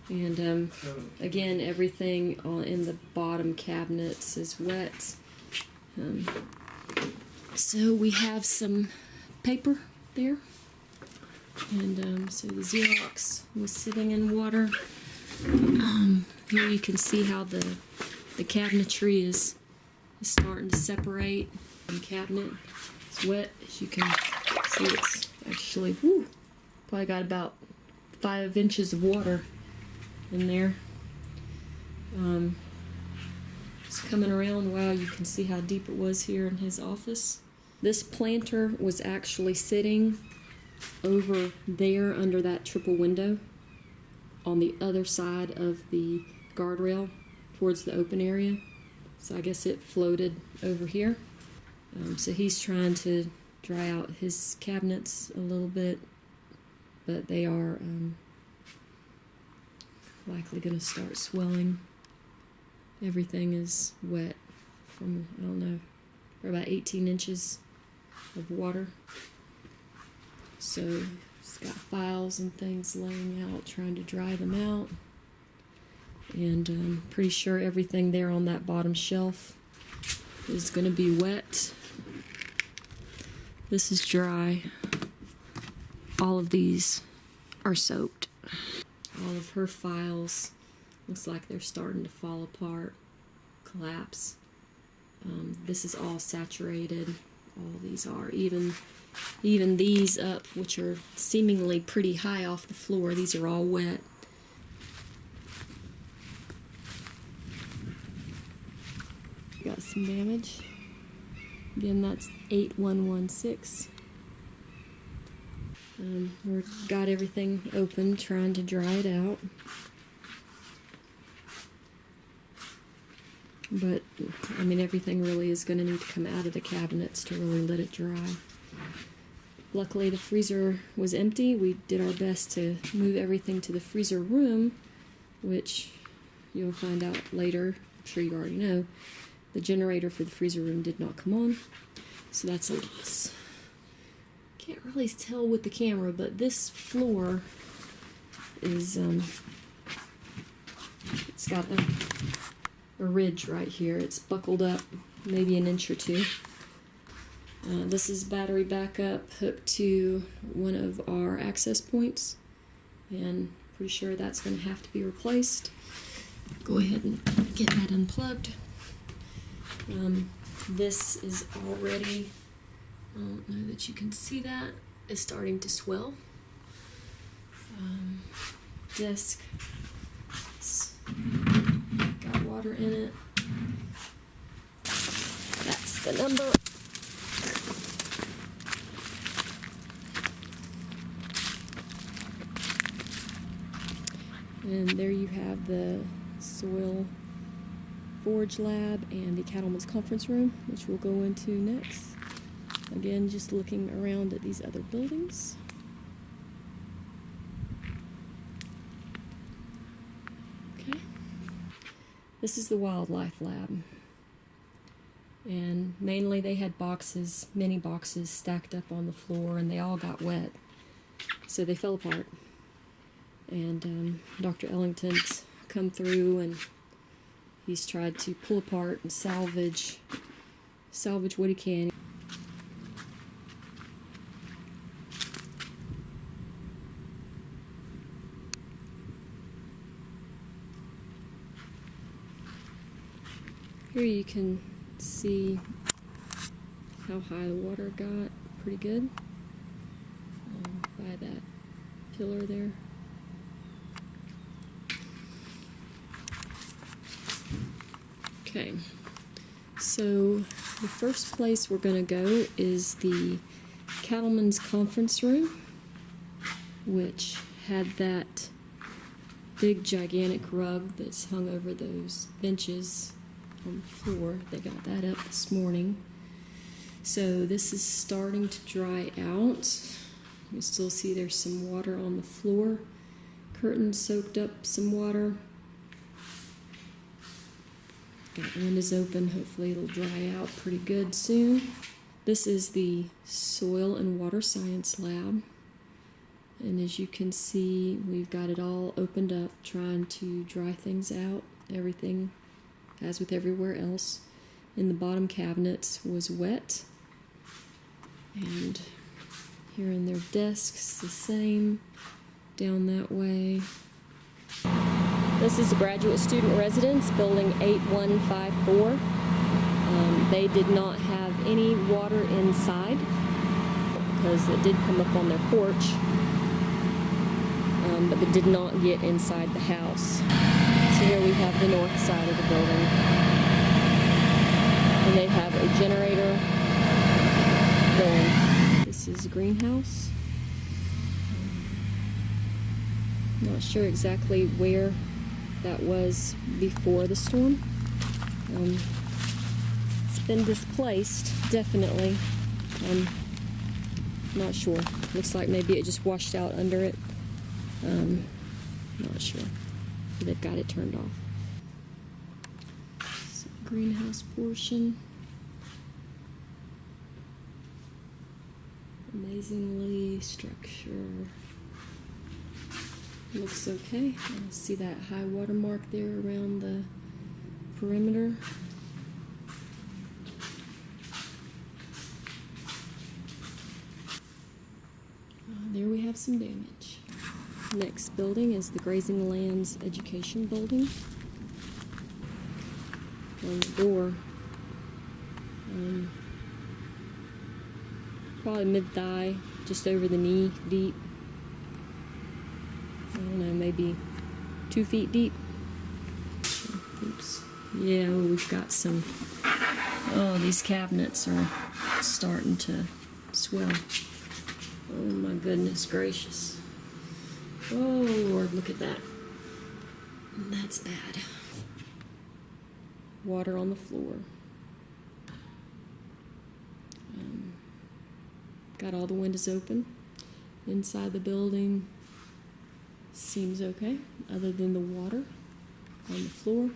And again, everything in the bottom cabinets is wet. So we have some paper there, and so the Xerox was sitting in water. Here you can see how the cabinetry is starting to separate. The cabinet is wet, as you can see. It's actually probably got about 5 inches of water in there. It's coming around. Wow, you can see how deep it was here in his office. This planter was actually sitting over there under that triple window on the other side of the guardrail towards the open area. So I guess it floated over here. So he's trying to dry out his cabinets a little bit, but they are likely going to start swelling. Everything is wet from, I don't know, for about 18 inches of water. So it's got files and things laying out, trying to dry them out. And I'm pretty sure everything there on that bottom shelf is going to be wet. This is dry. All of these are soaked. All of her files looks like they're starting to fall apart, collapse. This is all saturated. All these are, even these up, which are seemingly pretty high off the floor, these are all wet. Got some damage. Again, that's 8116. We've got everything open, trying to dry it out. But, I mean, everything really is going to need to come out of the cabinets to really let it dry. Luckily, the freezer was empty. We did our best to move everything to the freezer room, which you'll find out later. I'm sure you already know. The generator for the freezer room did not come on, so that's a loss. Can't really tell with the camera, but this floor is, it's got a ridge right here. It's buckled up maybe an inch or two. This is battery backup hooked to one of our access points, and pretty sure that's going to have to be replaced. Go ahead and get that unplugged. This is already, I don't know that you can see that, is starting to swell. Disc, it's got water in it. That's the number. And there you have the soil forage lab and the cattleman's conference room, which we'll go into next. Again, just looking around at these other buildings. Okay. This is the wildlife lab. And mainly they had boxes, many boxes stacked up on the floor, and they all got wet. So they fell apart. And Dr. Ellington's come through, and he's tried to pull apart and salvage what he can. Here you can see how high the water got, pretty good, by that pillar there. Okay, so the first place we're going to go is the cattleman's conference room, which had that big gigantic rug that's hung over those benches on the floor. They got that up this morning. So this is starting to dry out. You still see there's some water on the floor. Curtains soaked up some water. Got windows open. Hopefully it'll dry out pretty good soon. This is the soil and water science lab. And as you can see, we've got it all opened up, trying to dry things out. Everything, as with everywhere else, in the bottom cabinets was wet. And here in their desks, the same, down that way. This is the graduate student residence, building 8154. They did not have any water inside because it did come up on their porch, but they did not get inside the house. So here we have the north side of the building. And they have a generator going. This is a greenhouse. Not sure exactly where that was before the storm. It's been displaced, definitely. Not sure. Looks like maybe it just washed out under it. Not sure. They've got it turned off. So, greenhouse portion. Amazingly structure. Looks okay. I see that high water mark there around the perimeter. There we have some damage. Next building is the Grazing Lands Education Building. On the door, probably mid-thigh, just over the knee deep. I don't know, maybe 2 feet deep. Oops. Yeah, we've got some, oh, these cabinets are starting to swell. Oh my goodness gracious. Oh Lord, look at that. That's bad. Water on the floor. Got all the windows open. Inside the building seems okay, other than the water on the floor.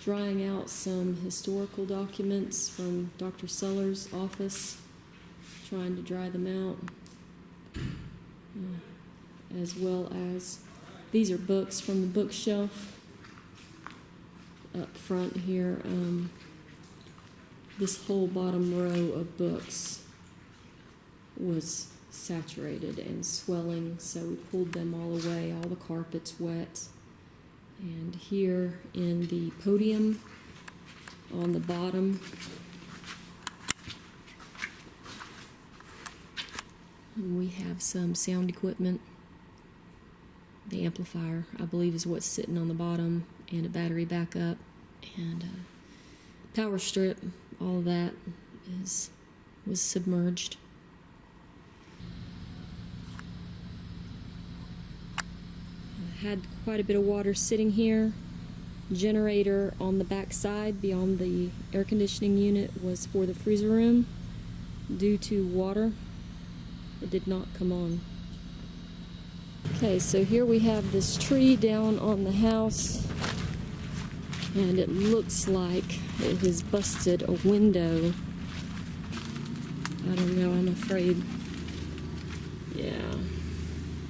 Drying out some historical documents from Dr. Sellers' office. Trying to dry them out. As well as, these are books from the bookshelf up front here. This whole bottom row of books was saturated and swelling, so we pulled them all away. All the carpet's wet. And here in the podium on the bottom, we have some sound equipment. The amplifier, I believe, is what's sitting on the bottom, and a battery backup, and a power strip. All of that was submerged. I had quite a bit of water sitting here. Generator on the back side beyond the air conditioning unit was for the freezer room. Due to water, it did not come on. Okay, so here we have this tree down on the house, and it looks like it has busted a window. I don't know, I'm afraid. Yeah,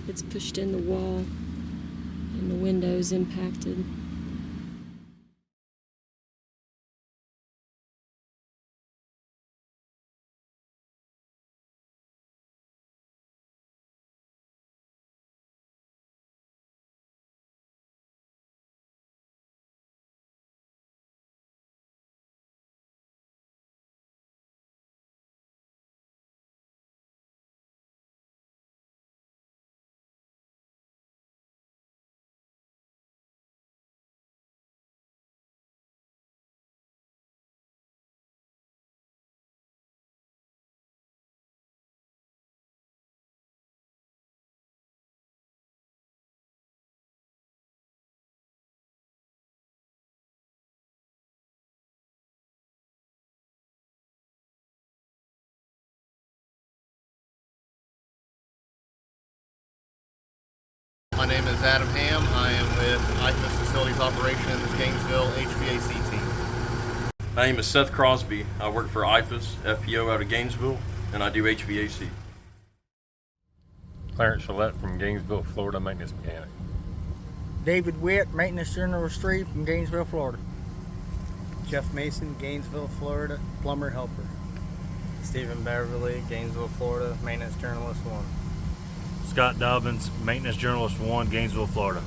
it's pushed in the wall, and the window's impacted. My name is Adam Ham. I am with IFAS Facilities Operations Gainesville HVAC team. My name is Seth Crosby. I work for IFAS FPO out of Gainesville, and I do HVAC. Clarence Gillette from Gainesville, Florida, maintenance mechanic. David Witt, maintenance journalist 3 from Gainesville, Florida. Jeff Mason, Gainesville, Florida, plumber helper. Stephen Beverly, Gainesville, Florida, maintenance journalist 1. Scott Dobbins, maintenance journalist 1, Gainesville, Florida.